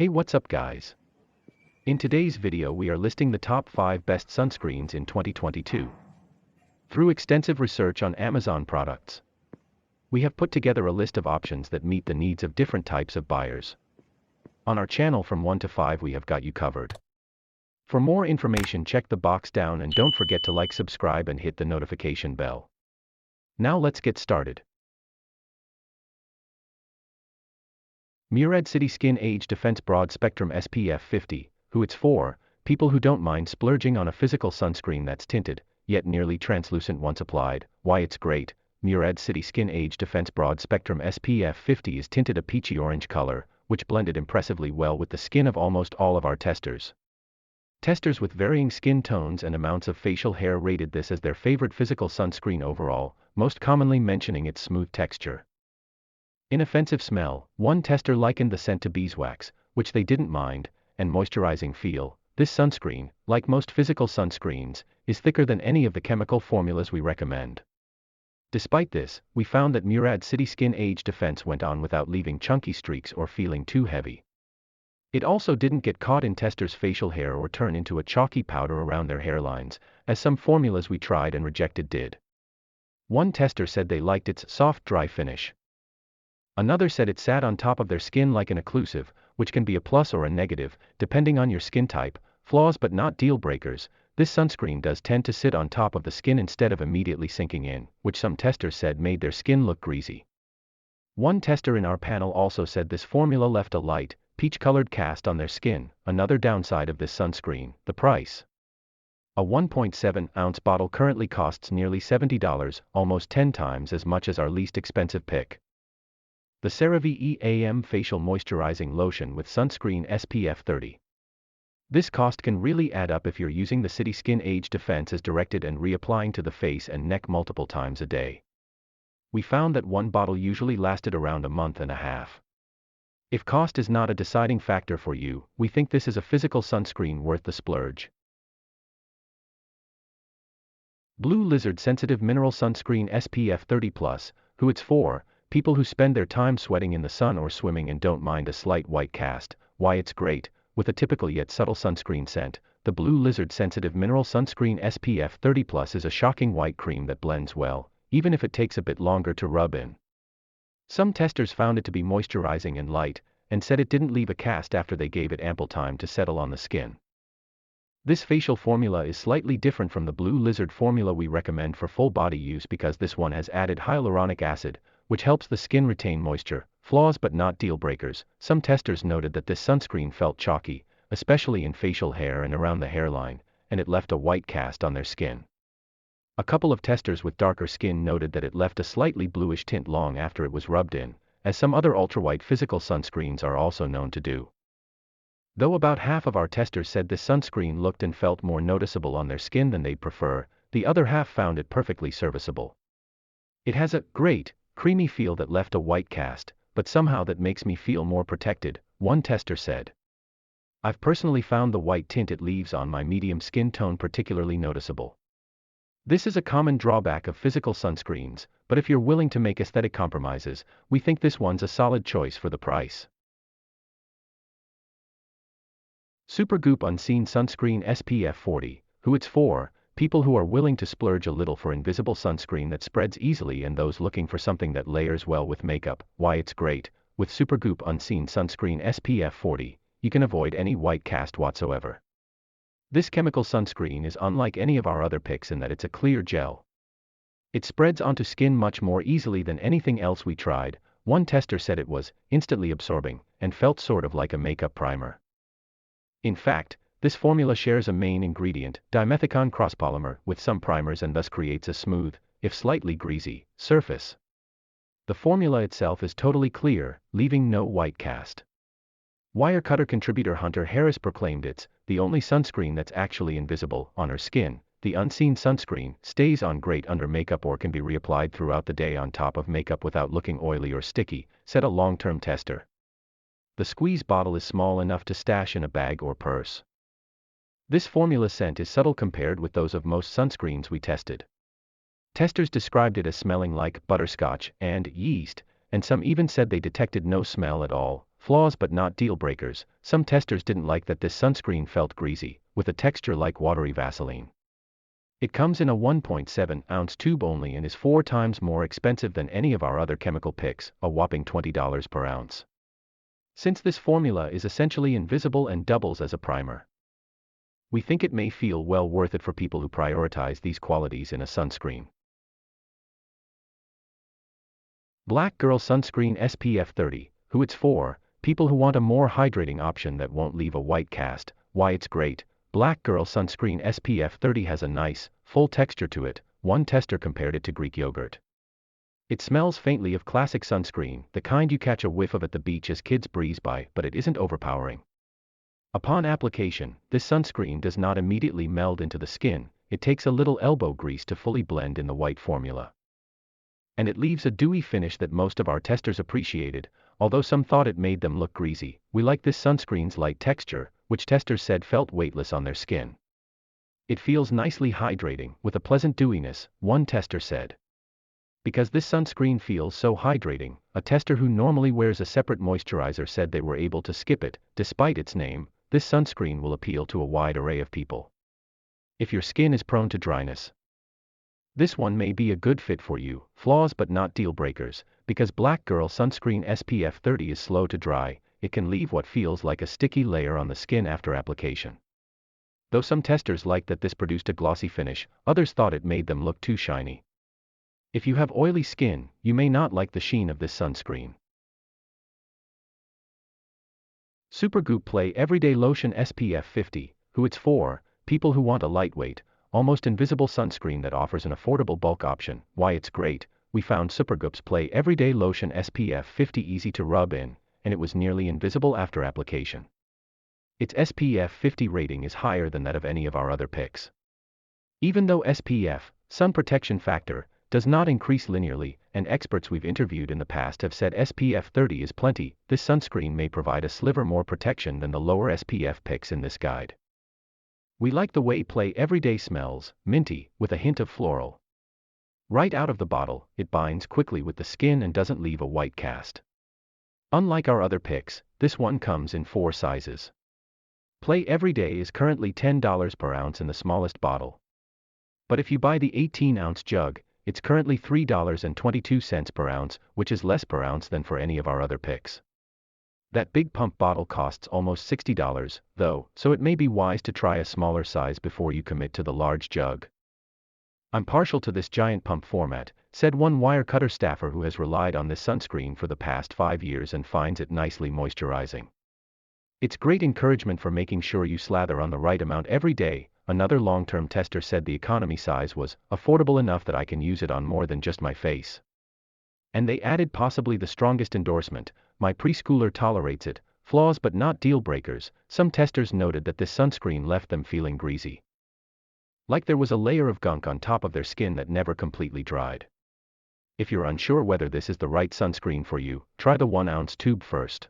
Hey, what's up guys? In today's video we are listing the top 5 best sunscreens in 2022. Through extensive research on Amazon products, we have put together a list of options that meet the needs of different types of buyers. On our channel From 1 to 5 we have got you covered. For more information check the box down and don't forget to like, subscribe and hit the notification bell. Now let's get started. Murad City Skin Age Defense Broad Spectrum SPF 50, who it's for, people who don't mind splurging on a physical sunscreen that's tinted, yet nearly translucent once applied. Why it's great. Murad City Skin Age Defense Broad Spectrum SPF 50 is tinted a peachy orange color, which blended impressively well with the skin of almost all of our testers. Testers with varying skin tones and amounts of facial hair rated this as their favorite physical sunscreen overall, most commonly mentioning its smooth texture. Inoffensive smell. One tester likened the scent to beeswax, which they didn't mind, and moisturizing feel. This sunscreen, like most physical sunscreens, is thicker than any of the chemical formulas we recommend. Despite this, we found that Murad City Skin Age Defense went on without leaving chunky streaks or feeling too heavy. It also didn't get caught in testers' facial hair or turn into a chalky powder around their hairlines, as some formulas we tried and rejected did. One tester said they liked its soft, dry finish. Another said it sat on top of their skin like an occlusive, which can be a plus or a negative, depending on your skin type. Flaws but not deal breakers. This sunscreen does tend to sit on top of the skin instead of immediately sinking in, which some testers said made their skin look greasy. One tester in our panel also said this formula left a light, peach-colored cast on their skin. Another downside of this sunscreen, the price. A 1.7-ounce bottle currently costs nearly $70, almost 10 times as much as our least expensive pick. The CeraVe EAM Facial Moisturizing Lotion with Sunscreen SPF 30. This cost can really add up if you're using the City Skin Age Defense as directed and reapplying to the face and neck multiple times a day. We found that one bottle usually lasted around a month and a half. If cost is not a deciding factor for you, we think this is a physical sunscreen worth the splurge. Blue Lizard Sensitive Mineral Sunscreen SPF 30+, who it's for, people who spend their time sweating in the sun or swimming and don't mind a slight white cast. Why it's great. With a typical yet subtle sunscreen scent, the Blue Lizard Sensitive Mineral Sunscreen SPF 30+ is a shocking white cream that blends well, even if it takes a bit longer to rub in. Some testers found it to be moisturizing and light, and said it didn't leave a cast after they gave it ample time to settle on the skin. This facial formula is slightly different from the Blue Lizard formula we recommend for full body use because this one has added hyaluronic acid, which helps the skin retain moisture. Flaws but not deal breakers. Some testers noted that this sunscreen felt chalky, especially in facial hair and around the hairline, and it left a white cast on their skin. A couple of testers with darker skin noted that it left a slightly bluish tint long after it was rubbed in, as some other ultrawhite physical sunscreens are also known to do. Though about half of our testers said this sunscreen looked and felt more noticeable on their skin than they'd prefer, the other half found it perfectly serviceable. It has a great, creamy feel that left a white cast, but somehow that makes me feel more protected, one tester said. I've personally found the white tint it leaves on my medium skin tone particularly noticeable. This is a common drawback of physical sunscreens, but if you're willing to make aesthetic compromises, we think this one's a solid choice for the price. Supergoop Unseen Sunscreen SPF 40, who it's for, people who are willing to splurge a little for invisible sunscreen that spreads easily and those looking for something that layers well with makeup. Why it's great. With Supergoop Unseen Sunscreen SPF 40, you can avoid any white cast whatsoever. This chemical sunscreen is unlike any of our other picks in that it's a clear gel. It spreads onto skin much more easily than anything else we tried. One tester said it was instantly absorbing and felt sort of like a makeup primer. In fact, this formula shares a main ingredient, dimethicone crosspolymer, with some primers and thus creates a smooth, if slightly greasy, surface. The formula itself is totally clear, leaving no white cast. Wirecutter contributor Hunter Harris proclaimed it's the only sunscreen that's actually invisible on her skin. The Unseen Sunscreen stays on great under makeup or can be reapplied throughout the day on top of makeup without looking oily or sticky, said a long-term tester. The squeeze bottle is small enough to stash in a bag or purse. This formula scent is subtle compared with those of most sunscreens we tested. Testers described it as smelling like butterscotch and yeast, and some even said they detected no smell at all. flaws but not deal breakers. Some testers didn't like that this sunscreen felt greasy, with a texture like watery Vaseline. It comes in a 1.7-ounce tube only and is 4 times more expensive than any of our other chemical picks, a whopping $20 per ounce. Since this formula is essentially invisible and doubles as a primer, we think it may feel well worth it for people who prioritize these qualities in a sunscreen. Black Girl Sunscreen SPF 30, who it's for, people who want a more hydrating option that won't leave a white cast. Why it's great. Black Girl Sunscreen SPF 30 has a nice, full texture to it. One tester compared it to Greek yogurt. It smells faintly of classic sunscreen, the kind you catch a whiff of at the beach as kids breeze by, but it isn't overpowering. Upon application, this sunscreen does not immediately meld into the skin. It takes a little elbow grease to fully blend in the white formula. And it leaves a dewy finish that most of our testers appreciated, although some thought it made them look greasy. We like this sunscreen's light texture, which testers said felt weightless on their skin. It feels nicely hydrating, with a pleasant dewiness, one tester said. Because this sunscreen feels so hydrating, a tester who normally wears a separate moisturizer said they were able to skip it. Despite its name, this sunscreen will appeal to a wide array of people. If your skin is prone to dryness, this one may be a good fit for you. Flaws but not deal breakers. Because Black Girl Sunscreen SPF 30 is slow to dry, it can leave what feels like a sticky layer on the skin after application. Though some testers liked that this produced a glossy finish, others thought it made them look too shiny. If you have oily skin, you may not like the sheen of this sunscreen. Supergoop Play Everyday Lotion SPF 50, who it's for, people who want a lightweight, almost invisible sunscreen that offers an affordable bulk option. Why it's great. We found Supergoop's Play Everyday Lotion SPF 50 easy to rub in, and it was nearly invisible after application. Its SPF 50 rating is higher than that of any of our other picks. Even though SPF, sun protection factor, does not increase linearly, and experts we've interviewed in the past have said SPF 30 is plenty, this sunscreen may provide a sliver more protection than the lower SPF picks in this guide. We like the way Play Everyday smells, minty, with a hint of floral. Right out of the bottle, it binds quickly with the skin and doesn't leave a white cast. Unlike our other picks, this one comes in 4 sizes. Play Everyday is currently $10 per ounce in the smallest bottle. But if you buy the 18-ounce jug, it's currently $3.22 per ounce, which is less per ounce than for any of our other picks. That big pump bottle costs almost $60, though, so it may be wise to try a smaller size before you commit to the large jug. I'm partial to this giant pump format, said one wire cutter staffer who has relied on this sunscreen for the past 5 years and finds it nicely moisturizing. It's great encouragement for making sure you slather on the right amount every day. Another long-term tester said the economy size was affordable enough that I can use it on more than just my face. And they added possibly the strongest endorsement, my preschooler tolerates it. Flaws but not deal breakers. Some testers noted that this sunscreen left them feeling greasy, like there was a layer of gunk on top of their skin that never completely dried. If you're unsure whether this is the right sunscreen for you, try the 1-ounce tube first.